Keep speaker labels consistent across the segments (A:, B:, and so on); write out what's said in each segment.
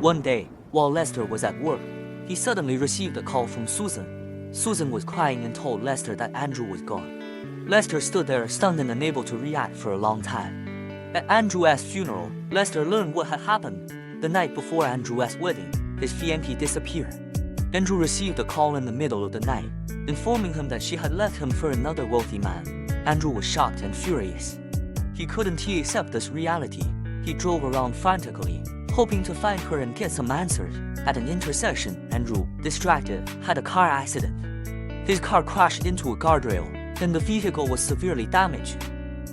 A: One day, while Lester was at work, he suddenly received a call from Susan. Susan was crying and told Lester that Andrew was gone. Lester stood there stunned and unable to react for a long time. At Andrew S.'s funeral, Lester learned what had happened. The night before Andrew S.'s wedding, his fiancée disappeared. Andrew received a call in the middle of the night, informing him that she had left him for another wealthy man. Andrew was shocked and furious. He couldn't accept this reality. He drove around frantically, hoping to find her and get some answers. At an intersection, Andrew, distracted, had a car accident. His car crashed into a guardrail, and the vehicle was severely damaged.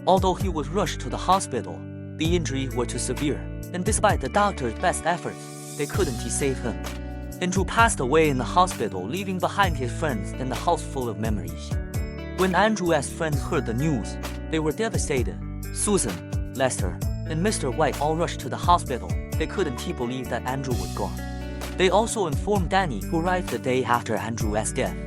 A: Although he was rushed to the hospital, the injuries were too severe, and despite the doctor's best efforts, they couldn't save him. Andrew passed away in the hospital, leaving behind his friends and a house full of memories. When Andrew's friends heard the news, they were devastated. Susan, Lester, and Mr. White all rushed to the hospital. They couldn't believe that Andrew was gone. They also informed Danny, who arrived the day after Andrew's death.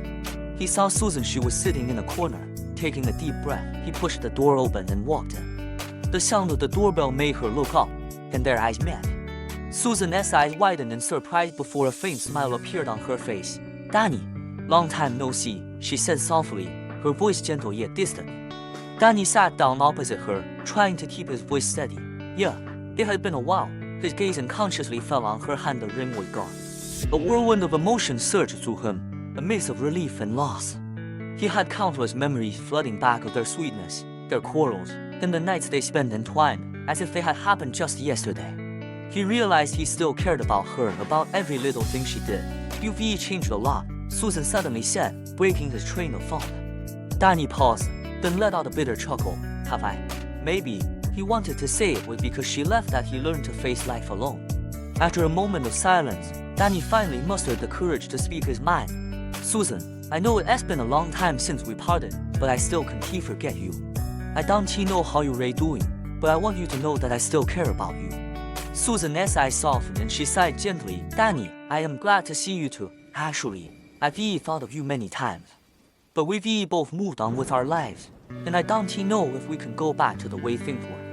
A: He saw Susan. She was sitting in a corner, taking a deep breath. He pushed the door open and walked in. The sound of the doorbell made her look up, and their eyes met. Susan's eyes widened in surprise before a faint smile appeared on her face. "Danny, long time no see," she said softly, her voice gentle yet distant. Danny sat down opposite her, trying to keep his voice steady. "Yeah, it had been a while." His gaze unconsciously fell on her hand. The ring was gone. A whirlwind of emotion surged through him, a mix of relief and loss. He had countless memories flooding back of their sweetness, their quarrels, and the nights they spent entwined, as if they had happened just yesterday. He realized he still cared about her, about every little thing she did. "You've changed a lot," Susan suddenly said, breaking his train of thought. Danny paused, then let out a bitter chuckle. "Have I? Maybe." He wanted to say it was because she left that he learned to face life alone. After a moment of silence, Danny finally mustered the courage to speak his mind. "Susan, I know it has been a long time since we parted, but I still can't forget you. I don't know how you're doing, but I want you to know that I still care about you." Susan's eyes softened and she sighed gently. "Danny, I am glad to see you too. Actually, I've thought of you many times. But we've both moved on with our lives, and I don't know if we can go back to the way things were."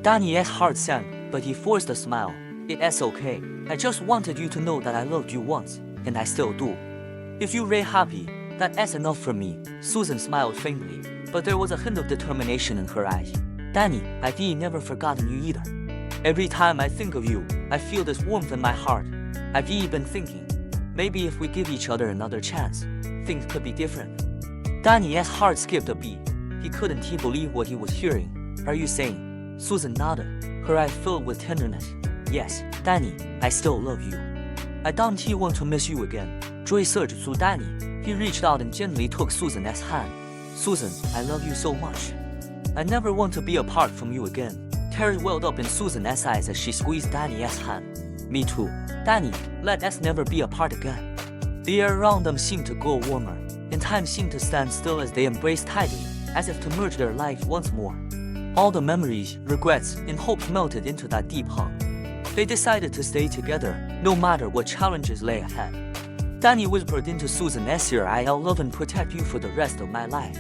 A: Danny's heart sank, but he forced a smile. "It's okay. I just wanted you to know that I loved you once, and I still do. If you're happy, that's enough for me." Susan smiled faintly, but there was a hint of determination in her eyes. "Danny, I've never forgotten you either. Every time I think of you, I feel this warmth in my heart. I've been thinking, maybe if we give each other another chance, things could be different." Danny's heart skipped a beat. He couldn't believe what he was hearing. "Are you saying?" Susan nodded, her eyes filled with tenderness. "Yes, Danny, I still love you. I don't want to miss you again." Joy surged through Danny. He reached out and gently took Susan's hand. "Susan, I love you so much. I never want to be apart from you again." Tears welled up in Susan's eyes as she squeezed Danny's hand. "Me too. Danny, let us never be apart again." The air around them seemed to grow warmer, and time seemed to stand still as they embraced tightly, as if to merge their lives once more. All the memories, regrets, and hopes melted into that deep hug. They decided to stay together, no matter what challenges lay ahead. Danny whispered into Susan's ear, "I'll love and protect you for the rest of my life."